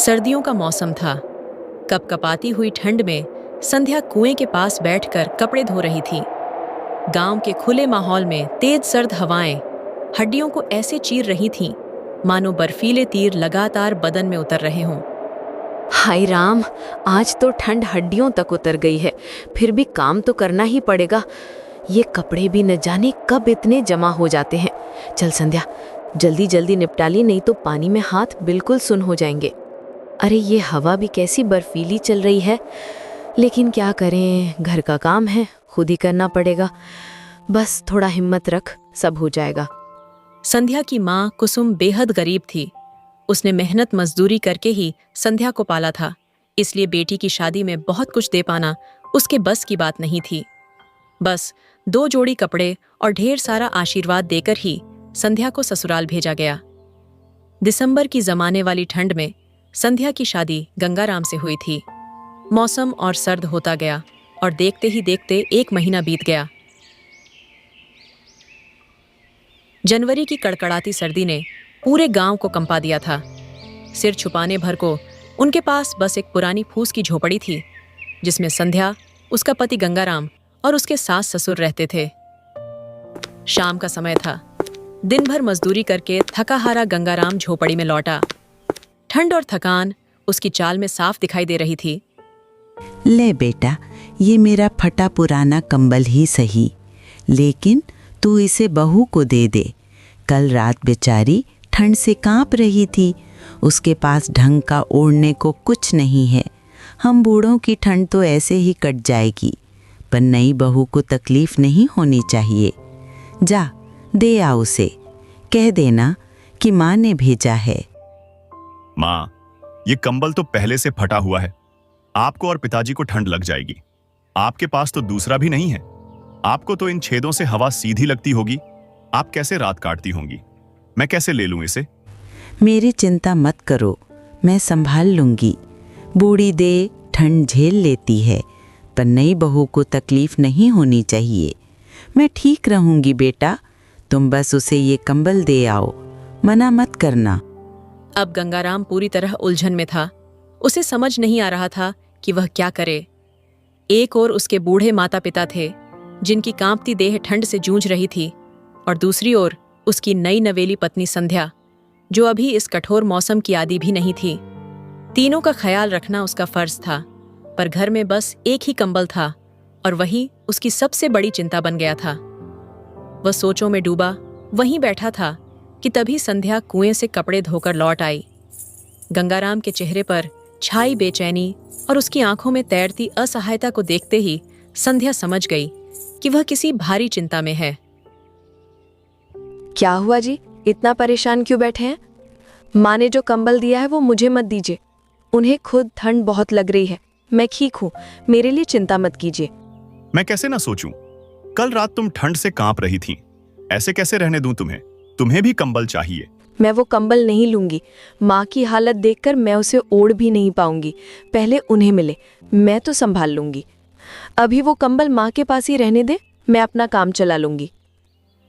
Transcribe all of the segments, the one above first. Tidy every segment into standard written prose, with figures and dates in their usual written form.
सर्दियों का मौसम था। कपकपाती हुई ठंड में संध्या कुएं के पास बैठकर कपड़े धो रही थी। गांव के खुले माहौल में तेज सर्द हवाएं हड्डियों को ऐसे चीर रही थीं, मानो बर्फीले तीर लगातार बदन में उतर रहे हों। हाय राम, आज तो ठंड हड्डियों तक उतर गई है। फिर भी काम तो करना ही पड़ेगा। ये कपड़े भी न जाने कब इतने जमा हो जाते हैं। चल संध्या, जल्दी जल्दी निपटा ली, नहीं तो पानी में हाथ बिल्कुल सुन हो जाएंगे। अरे ये हवा भी कैसी बर्फीली चल रही है, लेकिन क्या करें, घर का काम है, खुद ही करना पड़ेगा। बस थोड़ा हिम्मत रख, सब हो जाएगा। संध्या की माँ कुसुम बेहद गरीब थी। उसने मेहनत मजदूरी करके ही संध्या को पाला था, इसलिए बेटी की शादी में बहुत कुछ दे पाना उसके बस की बात नहीं थी। बस 2 जोड़ी कपड़े और ढेर सारा आशीर्वाद देकर ही संध्या को ससुराल भेजा गया। दिसंबर की जमाने वाली ठंड में संध्या की शादी गंगाराम से हुई थी। मौसम और सर्द होता गया और देखते ही देखते 1 महीना बीत गया। जनवरी की कड़कड़ाती सर्दी ने पूरे गांव को कंपा दिया था। सिर छुपाने भर को उनके पास बस एक पुरानी फूस की झोपड़ी थी, जिसमें संध्या, उसका पति गंगाराम और उसके सास ससुर रहते थे। शाम का समय था। दिन भर मजदूरी करके थका हारा गंगाराम झोपड़ी में लौटा। ठंड और थकान उसकी चाल में साफ दिखाई दे रही थी। ले बेटा, ये मेरा फटा पुराना कंबल ही सही, लेकिन तू इसे बहू को दे दे। कल रात बेचारी ठंड से कांप रही थी, उसके पास ढंग का ओढ़ने को कुछ नहीं है। हम बूढ़ों की ठंड तो ऐसे ही कट जाएगी, पर नई बहू को तकलीफ नहीं होनी चाहिए। जा दे आ उसे, कह देना कि माँ ने भेजा है। माँ, ये कंबल तो पहले से फटा हुआ है। आपको और पिताजी को ठंड लग जाएगी। आपके पास तो दूसरा भी नहीं है। आपको तो इन छेदों से हवा सीधी लगती होगी। आप कैसे रात काटती होंगी? मैं कैसे ले लूं इसे? मेरी चिंता मत करो, मैं संभाल लूंगी। बूढ़ी दे ठंड झेल लेती है, पर नई बहू को तकलीफ नहीं होनी चाहिए। मैं ठीक रहूंगी बेटा, तुम बस उसे ये कंबल दे आओ, मना मत करना। अब गंगाराम पूरी तरह उलझन में था। उसे समझ नहीं आ रहा था कि वह क्या करे। एक ओर उसके बूढ़े माता पिता थे, जिनकी कांपती देह ठंड से जूझ रही थी, और दूसरी ओर उसकी नई नवेली पत्नी संध्या, जो अभी इस कठोर मौसम की आदी भी नहीं थी। तीनों का ख्याल रखना उसका फर्ज था, पर घर में बस एक ही कंबल था और वही उसकी सबसे बड़ी चिंता बन गया था। वह सोचों में डूबा वहीं बैठा था कि तभी संध्या कुएं से कपड़े धोकर लौट आई। गंगाराम के चेहरे पर छाई बेचैनी और उसकी आंखों में तैरती असहायता को देखते ही संध्या समझ गई कि वह किसी भारी चिंता में है। क्या हुआ जी, इतना परेशान क्यों बैठे हैं? माँ ने जो कंबल दिया है वो मुझे मत दीजिए। उन्हें खुद ठंड बहुत लग रही है। मैं ठीक हूँ, मेरे लिए चिंता मत कीजिए। मैं कैसे ना सोचूं? कल रात तुम ठंड से कांप रही थी। ऐसे कैसे रहने दूं तुम्हें? तुम्हें भी कंबल चाहिए। मैं वो कंबल नहीं लूंगी। माँ की हालत देखकर मैं उसे ओढ़ भी नहीं पाऊंगी। पहले उन्हें मिले, मैं तो संभाल लूंगी। अभी वो कंबल माँ के पास ही रहने दे, मैं अपना काम चला लूंगी।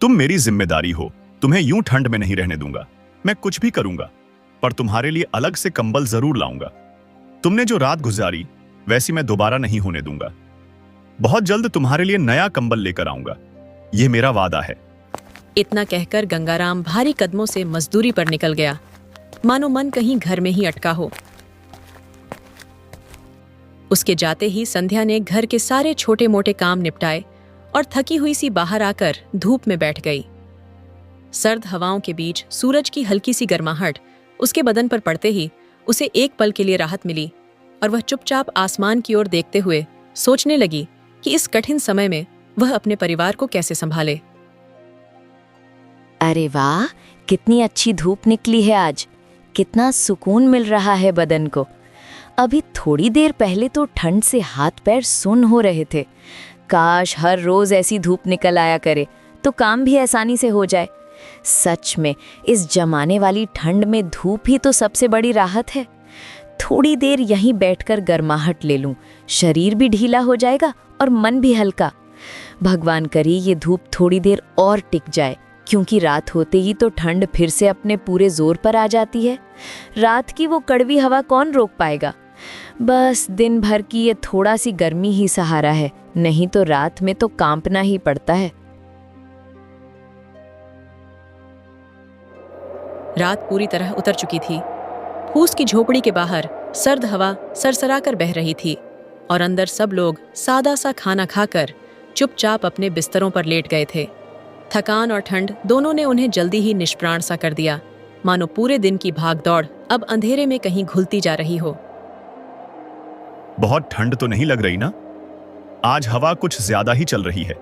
तुम मेरी जिम्मेदारी हो, तुम्हें यूं ठंड में नहीं रहने दूंगा। मैं कुछ भी करूंगा, पर तुम्हारे लिए अलग से कंबल जरूर लाऊंगा। तुमने जो रात गुजारी वैसी मैं दोबारा नहीं होने दूंगा। बहुत जल्द तुम्हारे लिए नया कंबल लेकर आऊंगा, यह मेरा वादा है। इतना कहकर गंगाराम भारी कदमों से मजदूरी पर निकल गया, मानो मन कहीं घर में ही अटका हो। उसके जाते ही संध्या ने घर के सारे छोटे मोटे काम निपटाए और थकी हुई सी बाहर आकर धूप में बैठ गई। सर्द हवाओं के बीच सूरज की हल्की सी गर्माहट उसके बदन पर पड़ते ही उसे एक पल के लिए राहत मिली और वह चुपचाप आसमान की ओर देखते हुए सोचने लगी कि इस कठिन समय में वह अपने परिवार को कैसे संभाले। अरे वाह, कितनी अच्छी धूप निकली है आज। कितना सुकून मिल रहा है बदन को। अभी थोड़ी देर पहले तो ठंड से हाथ पैर सुन्न हो रहे थे। काश हर रोज ऐसी धूप निकल आया करे तो काम भी आसानी से हो जाए। सच में इस जमाने वाली ठंड में धूप ही तो सबसे बड़ी राहत है। थोड़ी देर यहीं बैठकर गर्माहट ले लूं, शरीर भी ढीला हो जाएगा और मन भी हल्का। भगवान करे ये धूप थोड़ी देर और टिक जाए, क्योंकि रात होते ही तो ठंड फिर से अपने पूरे जोर पर आ जाती है। रात की वो कड़वी हवा कौन रोक पाएगा। बस दिन भर की ये थोड़ा सी गर्मी ही सहारा है, नहीं तो रात में तो कांपना ही पड़ता है। रात पूरी तरह उतर चुकी थी। फूस की झोपड़ी के बाहर सर्द हवा सरसरा कर बह रही थी और अंदर सब लोग सादा सा खाना खाकर चुपचाप अपने बिस्तरों पर लेट गए थे। थकान और ठंड दोनों ने उन्हें जल्दी ही निष्प्राण सा कर दिया, मानो पूरे दिन की भागदौड़ अब अंधेरे में कहीं घुलती जा रही हो। बहुत ठंड तो नहीं लग रही ना? आज हवा कुछ ज्यादा ही चल रही है।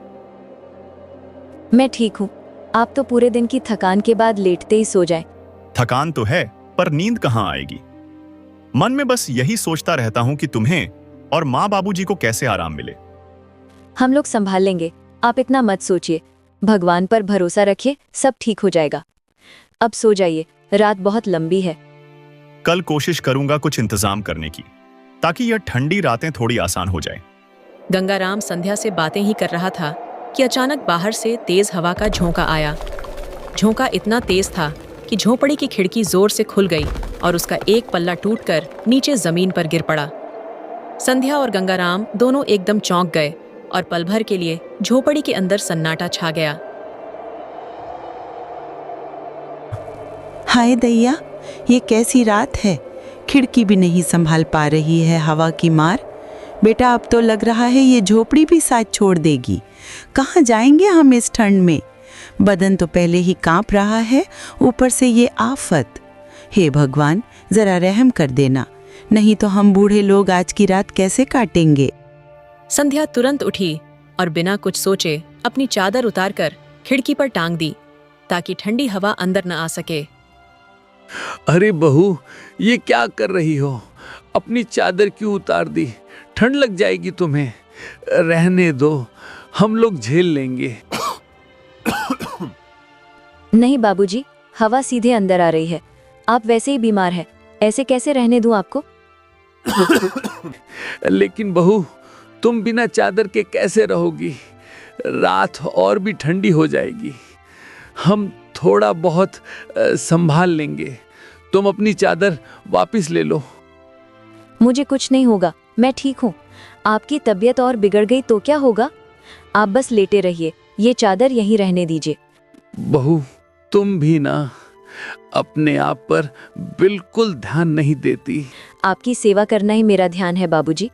मैं ठीक हूँ, आप तो पूरे दिन की थकान के बाद लेटते ही सो जाए। थकान तो है, पर नींद कहाँ आएगी। मन में बस यही सोचता रहता हूँ कि तुम्हें और माँ बाबूजी को कैसे आराम मिले। हम लोग संभाल लेंगे, आप इतना मत सोचिए। भगवान पर भरोसा रखिए, सब ठीक हो जाएगा। अब सो जाइए, रात बहुत लंबी है। कल कोशिश करूंगा कुछ इंतजाम करने की, ताकि यह ठंडी रातें थोड़ी आसान हो जाए। गंगाराम संध्या से बातें ही कर रहा था कि अचानक बाहर से तेज हवा का झोंका आया। झोंका इतना तेज था कि झोपड़ी की खिड़की जोर से खुल गई और उसका एक पल्ला टूटकर नीचे जमीन पर गिर पड़ा। संध्या और गंगाराम दोनों एकदम चौंक गए और पल भर के लिए झोपड़ी के अंदर सन्नाटा छा गया। हाय दैया, ये कैसी रात है। खिड़की भी नहीं संभाल पा रही है हवा की मार। बेटा, अब तो लग रहा है ये झोपड़ी भी साथ छोड़ देगी। कहाँ जाएंगे हम इस ठंड में? बदन तो पहले ही कांप रहा है, ऊपर से ये आफत। हे भगवान, जरा रहम कर देना, नहीं तो हम बूढ़े लोग आज की रात कैसे काटेंगे। संध्या तुरंत उठी और बिना कुछ सोचे अपनी चादर उतारकर खिड़की पर टांग दी, ताकि ठंडी हवा अंदर न आ सके। अरे बहू, ये क्या कर रही हो? अपनी चादर क्यों उतार दी? ठंड लग जाएगी तुम्हें। रहने दो, हम लोग झेल लेंगे। नहीं बाबूजी, हवा सीधे अंदर आ रही है। आप वैसे ही बीमार हैं, ऐसे कैसे रहने दूं आपको? लेकिन बहू, तुम बिना चादर के कैसे रहोगी? रात और भी ठंडी हो जाएगी। हम थोड़ा बहुत संभाल लेंगे। तुम अपनी चादर वापस ले लो। मुझे कुछ नहीं होगा, मैं ठीक हूँ। आपकी तबीयत और बिगड़ गई तो क्या होगा? आप बस लेटे रहिए, ये चादर यहीं रहने दीजिए। बहू, तुम भी ना अपने आप पर बिल्कुल ध्यान नहीं देती। आपकी सेवा करना ही मेरा ध्यान है बाबूजी।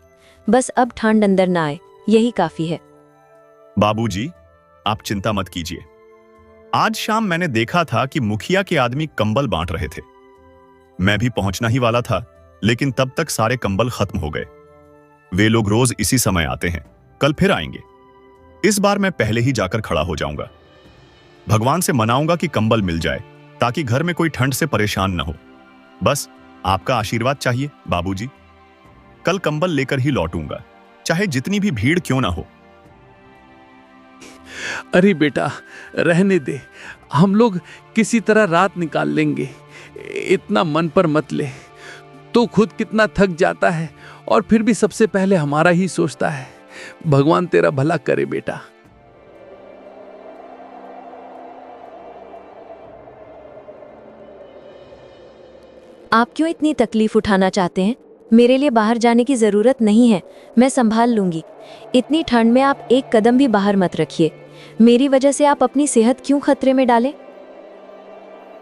बस अब ठंड अंदर ना आए, यही काफी है। बाबूजी, आप चिंता मत कीजिए। आज शाम मैंने देखा था कि मुखिया के आदमी कंबल बांट रहे थे। मैं भी पहुंचना ही वाला था, लेकिन तब तक सारे कंबल खत्म हो गए। वे लोग रोज इसी समय आते हैं, कल फिर आएंगे। इस बार मैं पहले ही जाकर खड़ा हो जाऊंगा। भगवान से मनाऊंगा कि कंबल मिल जाए, ताकि घर में कोई ठंड से परेशान न हो। बस आपका आशीर्वाद चाहिए बाबूजी। कल कंबल लेकर ही लौटूंगा, चाहे जितनी भी भीड़ क्यों ना हो। अरे बेटा, रहने दे, हम लोग किसी तरह रात निकाल लेंगे। इतना मन पर मत ले। तू खुद कितना थक जाता है और फिर भी सबसे पहले हमारा ही सोचता है। भगवान तेरा भला करे बेटा। आप क्यों इतनी तकलीफ उठाना चाहते हैं? मेरे लिए बाहर जाने की जरूरत नहीं है, मैं संभाल लूंगी। इतनी ठंड में आप एक कदम भी बाहर मत रखिए। मेरी वजह से आप अपनी सेहत क्यों खतरे में डालें?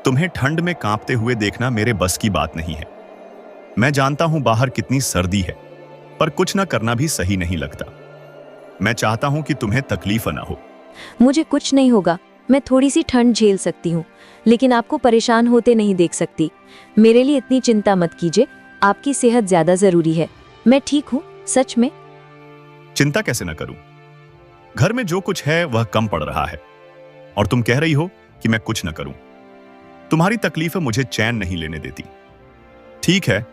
तुम्हें ठंड में कांपते हुए देखना मेरे बस की बात नहीं है। मैं जानता हूं बाहर कितनी सर्दी है, पर कुछ न करना भी सही नहीं लगता। मैं चाहता हूं कि तुम्हें तकलीफ न हो। मुझे कुछ नहीं होगा, मैं थोड़ी सी ठंड झेल सकती हूँ, लेकिन आपको परेशान होते नहीं देख सकती। मेरे लिए इतनी चिंता मत कीजिए, आपकी सेहत ज्यादा जरूरी है। मैं ठीक हूँ, सच में। चिंता कैसे न करूं? घर में जो कुछ है वह कम पड़ रहा है, और तुम कह रही हो कि मैं कुछ न करूं। तुम्हारी तकलीफें मुझे चैन नहीं लेने देती। ठीक है,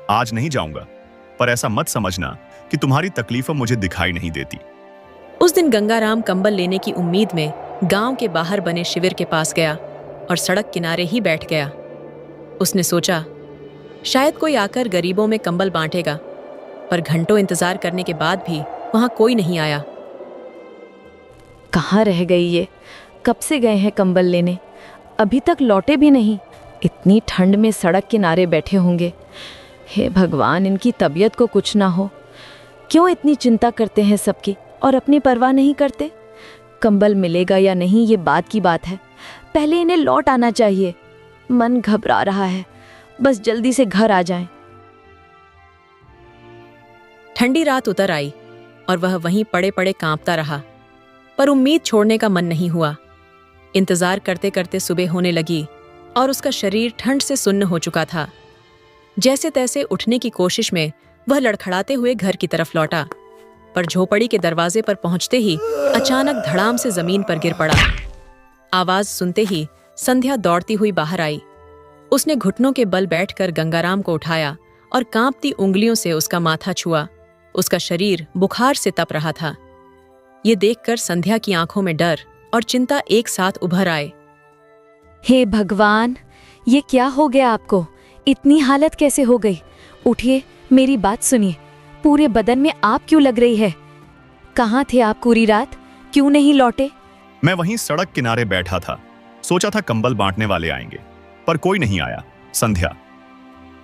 आज नहीं जाऊंगा, पर ऐसा मत समझना कि तुम्हारी तकलीफें मुझे दिखाई नहीं देती। उस दिन गंगाराम कंबल लेने की उम्मीद में गांव के बाहर बने शिविर के पास गया और सड़क किनारे ही बैठ गया। उसने सोचा, शायद कोई आकर गरीबों में कंबल बांटेगा, पर घंटों इंतजार करने के बाद भी वहां कोई नहीं आया। कहाँ रह गई ये? कब से गए हैं कंबल लेने, अभी तक लौटे भी नहीं। इतनी ठंड में सड़क किनारे बैठे होंगे। हे भगवान, इनकी तबीयत को कुछ ना हो। क्यों इतनी चिंता करते हैं सबकी और अपनी परवाह नहीं करते? कंबल मिलेगा या नहीं ये बात की बात है, पहले इन्हें लौट आना चाहिए। मन घबरा रहा है, बस जल्दी से घर आ जाएं। ठंडी रात उतर आई और वह वहीं पड़े पड़े कांपता रहा, पर उम्मीद छोड़ने का मन नहीं हुआ। इंतजार करते करते सुबह होने लगी और उसका शरीर ठंड से सुन्न हो चुका था। जैसे तैसे उठने की कोशिश में वह लड़खड़ाते हुए घर की तरफ लौटा, पर झोपड़ी के दरवाजे पर पहुंचते ही अचानक धड़ाम से जमीन पर गिर पड़ा। आवाज सुनते ही संध्या दौड़ती हुई बाहर आई। उसने घुटनों के बल बैठकर गंगाराम को उठाया और कांपती उंगलियों से उसका माथा छुआ। उसका शरीर बुखार से तप रहा था। ये देखकर संध्या की आंखों में डर और चिंता एक साथ उभर आए। हे भगवान, ये क्या हो गया आपको? इतनी हालत कैसे हो गई? उठिए, मेरी बात सुनिए। पूरे बदन में आप क्यों लग रही है? कहाँ थे आप पूरी रात? क्यों नहीं लौटे? मैं वहीं सड़क किनारे बैठा था, सोचा था कंबल बांटने वाले आएंगे, पर कोई नहीं आया। संध्या,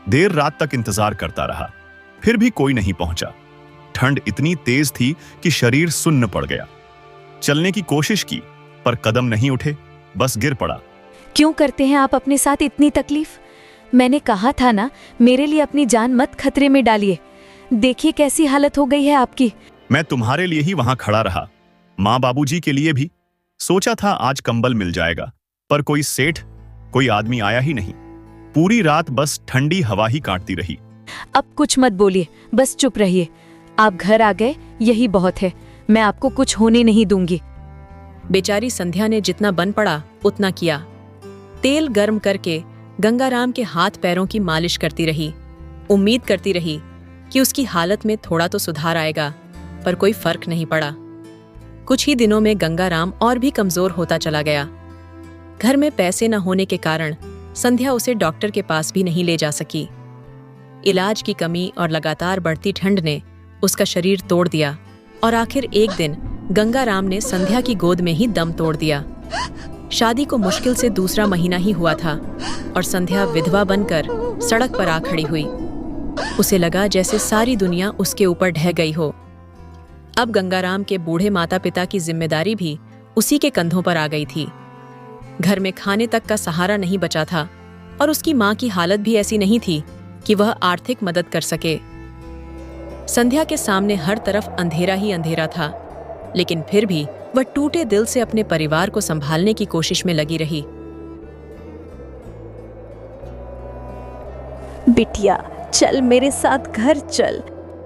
देर रात तक इंतजार करता रहा, फिर भी कोई नहीं पहुंचा। ठंड इतनी तेज थी कि शरीर सुन्न पड़ गया। चलने की कोशिश की, पर कदम नहीं उठे, बस गिर पड़ा। क्यों करते हैं आप अपने साथ इतनी तकलीफ? मैंने कहा था ना, मेरे लिए अपनी जान मत खतरे में डालिए। देखिए कैसी हालत हो गई है आपकी। मैं तुम्हारे लिए ही वहां खड़ा रहा, माँ बाबूजी के लिए भी। सोचा था आज कंबल मिल जाएगा, पर कोई सेठ, कोई आदमी आया ही नहीं। पूरी रात बस ठंडी हवा ही काटती रही। अब कुछ मत बोलिए, बस चुप रहिए। आप घर आ गए, यही बहुत है। मैं आपको कुछ होने नहीं दूंगी। बेचारी संध्या ने जितना बन पड़ा उतना किया। तेल गर्म करके गंगाराम के हाथ पैरों की मालिश करती रही। उम्मीद करती रही कि उसकी हालत में थोड़ा तो सुधार आएगा, पर कोई फर्क नहीं पड़ा। कुछ ही दिनों में गंगाराम और भी कमजोर होता चला गया। घर में पैसे न होने के कारण संध्या उसे डॉक्टर के पास भी नहीं ले जा सकी। इलाज की कमी और लगातार बढ़ती ठंड ने उसका शरीर तोड़ दिया और आखिर एक दिन गंगाराम ने संध्या की गोद में ही दम तोड़ दिया। शादी को मुश्किल से दूसरा महीना ही हुआ था और संध्या विधवा बनकर सड़क पर आ खड़ी हुई। उसे लगा जैसे सारी दुनिया उसके ऊपर ढह गई हो। अब गंगाराम के बूढ़े माता पिता की जिम्मेदारी भी उसी के कंधों पर आ गई थी। घर में खाने तक का सहारा नहीं बचा था और उसकी माँ की हालत भी ऐसी नहीं थी कि वह आर्थिक मदद कर सके। संध्या के सामने हर तरफ अंधेरा ही अंधेरा था, लेकिन फिर भी वह टूटे दिल से अपने परिवार को संभालने की कोशिश में लगी रही। बिटिया, चल मेरे साथ घर चल।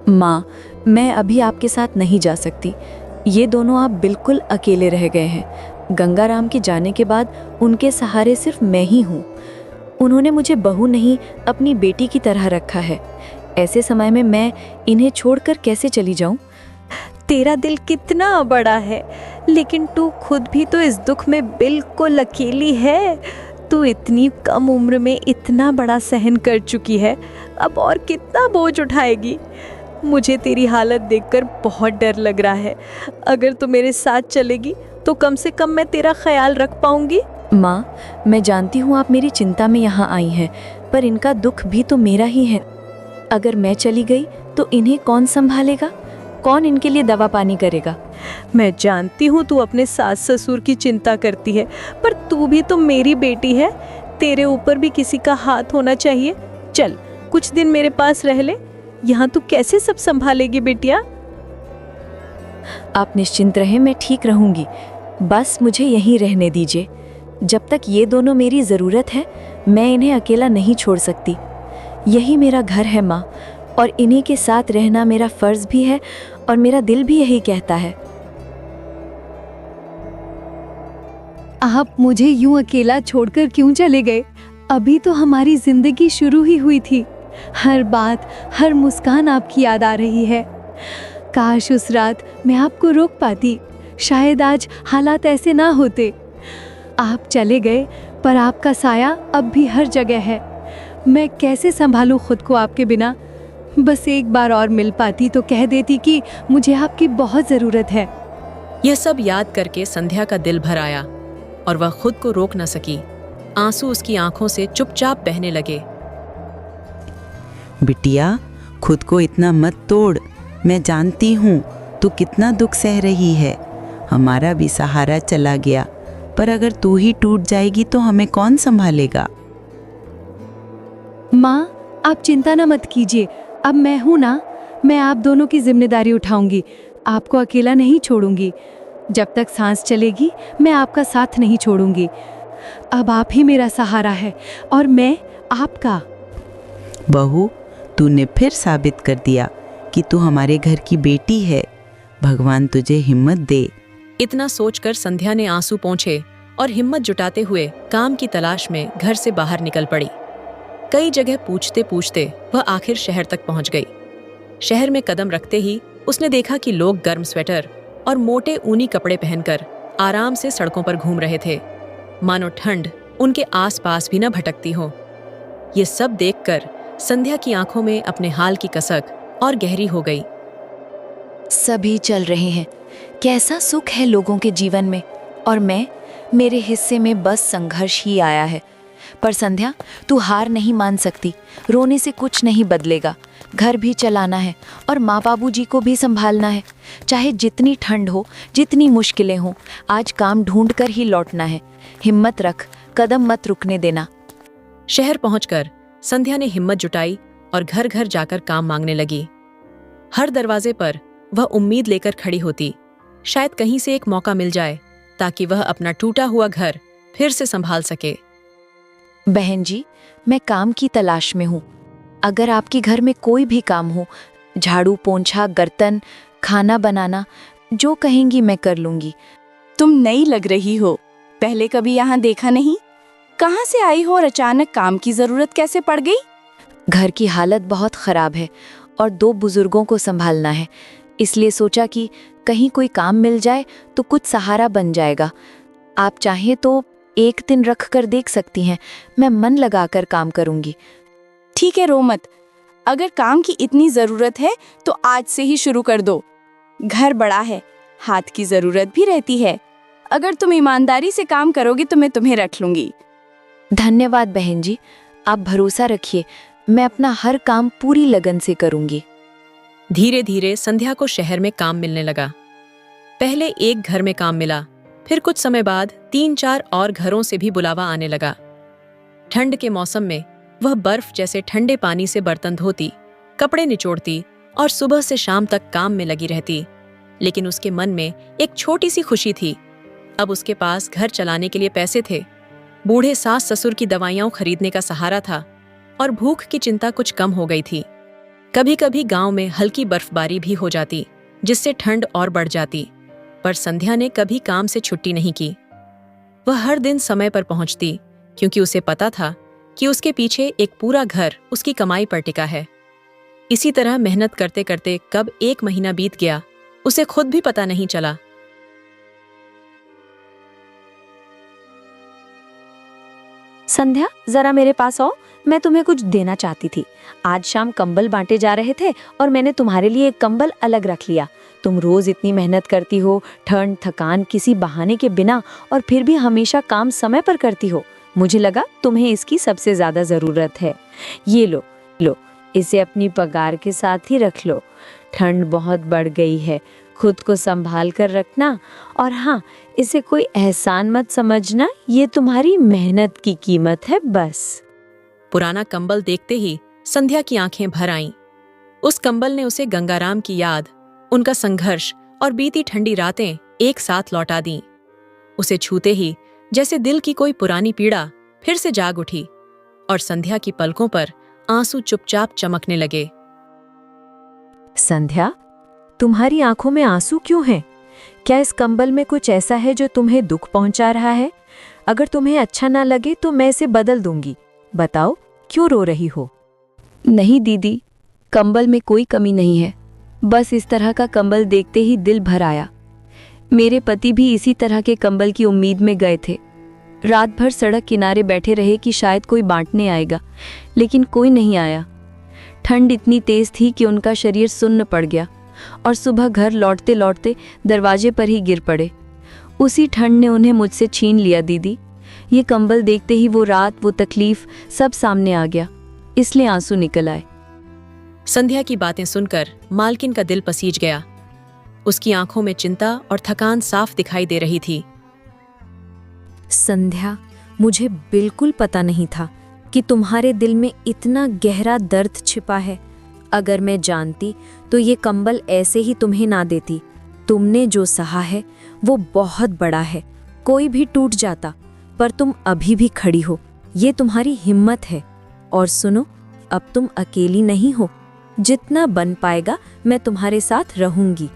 माँ, मैं अभी आपके साथ नहीं जा सकती। ये दोनों आप बिल्कुल अकेले रह गए हैं। गंगाराम के जाने के बाद उनके सहारे सिर्फ मैं ही हूँ। उन्होंने मुझे बहू नहीं, अपनी बेटी की तरह रखा है। ऐसे समय में मैं इन्हें छोड़कर कैसे चली जाऊं? तेरा दिल कितना बड़ा है, लेकिन तू खुद भी तो इस दुख में बिल्कुल अकेली है। तू इतनी कम उम्र में इतना बड़ा सहन कर चुकी है, अब और कितना बोझ उठाएगी? मुझे तेरी हालत देखकर बहुत डर लग रहा है। अगर तू मेरे साथ चलेगी तो कम से कम मैं तेरा ख्याल रख पाऊंगी। माँ, मैं जानती हूँ आप मेरी चिंता में यहाँ आई हैं, पर इनका दुख भी तो मेरा ही है। अगर मैं चली गई तो इन्हें कौन संभालेगा? कौन इनके लिए दवा पानी करेगा? मैं जानती हूँ तू अपने सास ससुर की चिंता करती है, पर तू भी तो मेरी बेटी है। तेरे ऊपर भी किसी का हाथ होना चाहिए। चल, कुछ दिन मेरे पास रह ले। यहाँ तू कैसे सब संभालेगी बेटिया? आप निश्चिंत रहें, मैं ठीक रहूंगी। बस मुझे यहीं रहने दीजिए। जब तक ये दोनों मेरी ज़रूरत है, मैं इन्हें अकेला नहीं छोड़ सकती। यही मेरा घर है माँ, और इन्हीं के साथ रहना मेरा फ़र्ज़ भी है और मेरा दिल भी यही कहता है। आप मुझे यूं अकेला छोड़कर क्यों चले गए? अभी तो हमारी ज़िंदगी शुरू ही हुई थी। हर बात, हर मुस्कान आपकी याद आ रही है। काश उस रात मैं आपको रोक पाती। शायद आज हालात ऐसे ना होते। आप चले गए, पर आपका साया अब भी हर जगह है। मैं कैसे संभालूं खुद को आपके बिना? बस एक बार और मिल पाती तो कह देती कि मुझे आपकी बहुत ज़रूरत है। यह सब याद करके संध्या का दिल भर आया। और वह खुद को रोक न सकी। आंसू उसकी आंखों से चुपचाप बहने लगे। बिटिया, खुद को इतना मत तोड़। मैं जानती हूँ तू कितना दुख सह रही है। हमारा भी सहारा चला गया, पर अगर तू ही टूट जाएगी तो हमें कौन संभालेगा? माँ, आप चिंता न मत कीजिए। अब मैं हूँ ना, मैं आप दोनों की जिम्मेदारी उठाऊंगी। आपको अकेला नहीं छोड़ूंगी। जब तक सांस चलेगी मैं आपका साथ नहीं छोड़ूंगी। अब आप ही मेरा सहारा है और मैं आपका। बहू, तूने फिर साबित कर दिया कि तू हमारे घर की बेटी है। भगवान तुझे हिम्मत दे। इतना सोचकर संध्या ने आंसू पोंछे और हिम्मत जुटाते हुए काम की तलाश में घर से बाहर निकल पड़ी। कई जगह पूछते पूछते वह आखिर शहर तक पहुंच गई। शहर में कदम रखते ही उसने देखा कि लोग गर्म स्वेटर और मोटे ऊनी कपड़े पहनकर आराम से सड़कों पर घूम रहे थे, मानो ठंड उनके आसपास भी न भटकती हो। ये सब देखकर संध्या की आंखों में अपने हाल की कसक और गहरी हो गई। सभी चल रहे हैं, कैसा सुख है लोगों के जीवन में, और मेरे हिस्से में बस संघर्ष ही आया है। पर संध्या, तू हार नहीं मान सकती। रोने से कुछ नहीं बदलेगा। घर भी चलाना है और माँ बाबूजी को भी संभालना है। चाहे जितनी ठंड हो, जितनी मुश्किलें हों, आज काम ढूंढ कर ही लौटना है। हिम्मत रख, कदम मत रुकने देना। शहर पहुंचकर संध्या ने हिम्मत जुटाई और घर घर जाकर काम मांगने लगी। हर दरवाजे पर वह उम्मीद लेकर खड़ी होती, शायद कहीं से एक मौका मिल जाए ताकि वह अपना टूटा हुआ घर फिर से संभाल सके। बहन जी, मैं काम की तलाश में हूँ। अगर आपके घर में कोई भी काम हो, झाड़ू पोंछा, बर्तन, खाना बनाना, जो कहेंगी मैं कर लूंगी। तुम नई लग रही हो, पहले कभी यहाँ देखा नहीं। कहाँ से आई हो और अचानक काम की जरूरत कैसे पड़ गई? घर की हालत बहुत खराब है और 2 बुजुर्गों को संभालना है, इसलिए सोचा कि कहीं कोई काम मिल जाए तो कुछ सहारा बन जाएगा। आप चाहें तो एक दिन रख कर देख सकती हैं, मैं मन लगाकर काम करूंगी। ठीक है, रो मत। अगर काम की इतनी जरूरत है तो आज से ही शुरू कर दो। घर बड़ा है, हाथ की जरूरत भी रहती है। अगर तुम ईमानदारी से काम करोगे तो मैं तुम्हें रख लूंगी। धन्यवाद बहन जी, आप भरोसा रखिए, मैं अपना हर काम पूरी लगन से करूंगी। धीरे धीरे संध्या को शहर में काम मिलने लगा। पहले एक घर में काम मिला, फिर कुछ समय बाद 3-4 और घरों से भी बुलावा आने लगा। ठंड के मौसम में वह बर्फ जैसे ठंडे पानी से बर्तन धोती, कपड़े निचोड़ती और सुबह से शाम तक काम में लगी रहती। लेकिन उसके मन में एक छोटी सी खुशी थी। अब उसके पास घर चलाने के लिए पैसे थे, बूढ़े सास ससुर की दवाइयां खरीदने का सहारा था और भूख की चिंता कुछ कम हो गई थी। कभी कभी गांव में हल्की बर्फबारी भी हो जाती, जिससे ठंड और बढ़ जाती, पर संध्या ने कभी काम से छुट्टी नहीं की। वह हर दिन समय पर पहुंचती, क्योंकि उसे पता था कि उसके पीछे एक पूरा घर उसकी कमाई पर टिका है। इसी तरह मेहनत करते करते कब 1 महीना बीत गया, उसे खुद भी पता नहीं चला। संध्या, जरा मेरे पास आओ, मैं तुम्हें कुछ देना चाहती थी। आज शाम कंबल बांटे जा रहे थे और मैंने तुम्हारे लिए एक कंबल अलग रख लिया। तुम रोज इतनी मेहनत करती हो, ठंड थकान किसी बहाने के बिना, और फिर भी हमेशा काम समय पर करती हो। मुझे लगा तुम्हें इसकी सबसे ज्यादा जरूरत है। ये लो, इसे अपनी पगार के साथ ही रख लो। ठंड बहुत बढ़ गई है, खुद को संभाल कर रखना, और हाँ, इसे कोई एहसान मत समझना, ये तुम्हारी मेहनत की कीमत है बस। पुराना कंबल देखते ही संध्या की आंखें भर आईं। उस कंबल ने उसे गंगाराम की याद, उनका संघर्ष और बीती ठंडी रातें एक साथ लौटा दी। उसे छूते ही जैसे दिल की कोई पुरानी पीड़ा फिर से जाग उठी और संध्या की पलकों पर आंसू चुपचाप चमकने लगे। संध्या, तुम्हारी आंखों में आंसू क्यों हैं? क्या इस कंबल में कुछ ऐसा है जो तुम्हें दुख पहुंचा रहा है? अगर तुम्हें अच्छा ना लगे तो मैं इसे बदल दूंगी। बताओ, क्यों रो रही हो? नहीं दीदी, कंबल में कोई कमी नहीं है, बस इस तरह का कंबल देखते ही दिल भर आया। मेरे पति भी इसी तरह के कंबल की उम्मीद में गए थे। रात भर सड़क किनारे बैठे रहे कि शायद कोई बांटने आएगा, लेकिन कोई नहीं आया। ठंड इतनी तेज थी कि उनका शरीर सुन्न पड़ गया और सुबह घर लौटते लौटते दरवाजे पर ही गिर पड़े। उसी ठंड ने उन्हें मुझसे छीन लिया दीदी। ये कंबल देखते ही वो रात, वो तकलीफ सब सामने आ गया, इसलिए आंसू निकल आए। संध्या की बातें सुनकर मालकिन का दिल पसीज गया। उसकी आंखों में चिंता और थकान साफ दिखाई दे रही थी। संध्या, मुझे बिल्कुल पता नहीं था कि तुम्हारे दिल में इतना गहरा दर्द छिपा है। अगर मैं जानती तो ये कंबल ऐसे ही तुम्हें ना देती। तुमने जो सहा है वो बहुत बड़ा है, कोई भी टूट जाता, पर तुम अभी भी खड़ी हो, ये तुम्हारी हिम्मत है। और सुनो, अब तुम अकेली नहीं हो, जितना बन पाएगा मैं तुम्हारे साथ रहूंगी।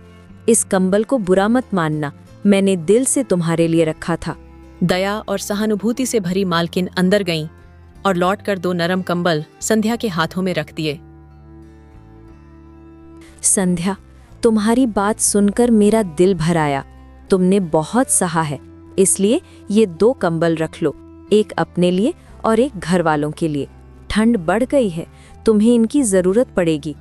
इस कंबल को बुरा मत मानना, मैंने दिल से तुम्हारे लिए रखा था। दया और सहानुभूति से भरी मालकिन अंदर गईं और लौटकर 2 नरम कंबल संध्या के हाथों में रख दिए। संध्या, तुम्हारी बात सुनकर मेरा दिल भर आया। तुमने बहुत सहा है, इसलिए ये 2 कंबल रख लो, एक अपने लिए और एक घर वालों के लिए। ठंड बढ़ गई है, तुम्हें इनकी जरूरत पड़ेगी।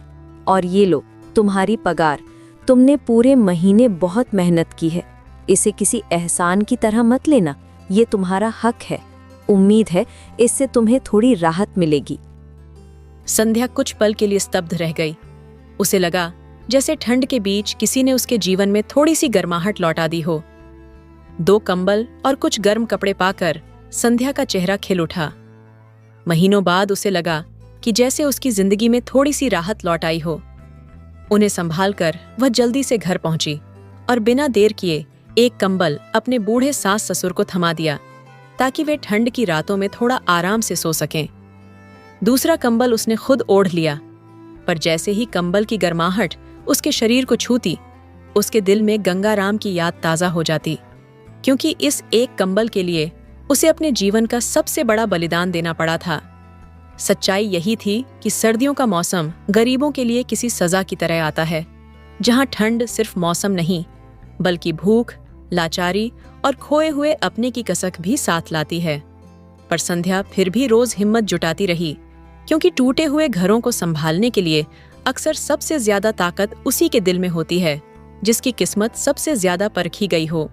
और ये लो तुम्हारी पगार, तुमने पूरे महीने बहुत मेहनत की है, इसे किसी एहसान की तरह मत लेना, ये तुम्हारा हक है। उम्मीद है इससे तुम्हें थोड़ी राहत मिलेगी। संध्या कुछ पल के लिए स्तब्ध रह गई। उसे लगा जैसे ठंड के बीच किसी ने उसके जीवन में थोड़ी सी गर्माहट लौटा दी हो। 2 कंबल और कुछ गर्म कपड़े पाकर संध्या का चेहरा खिल उठा। महीनों बाद उसे लगा कि जैसे उसकी जिंदगी में थोड़ी सी राहत लौट आई हो। उन्हें संभालकर वह जल्दी से घर पहुंची और बिना देर किए एक कंबल अपने बूढ़े सास ससुर को थमा दिया ताकि वे ठंड की रातों में थोड़ा आराम से सो सकें। दूसरा कंबल उसने खुद ओढ़ लिया, पर जैसे ही कंबल की गर्माहट उसके शरीर को छूती, उसके दिल में गंगाराम की याद ताजा हो जाती, क्योंकि इस एक कंबल के लिए उसे अपने जीवन का सबसे बड़ा बलिदान देना पड़ा था। सच्चाई यही थी कि सर्दियों का मौसम गरीबों के लिए किसी सजा की तरह आता है, जहां ठंड सिर्फ मौसम नहीं बल्कि भूख, लाचारी और खोए हुए अपने की कसक भी साथ लाती है। पर संध्या फिर भी रोज हिम्मत जुटाती रही, क्योंकि टूटे हुए घरों को संभालने के लिए अक्सर सबसे ज्यादा ताकत उसी के दिल में होती है जिसकी किस्मत सबसे ज्यादा परखी गई हो।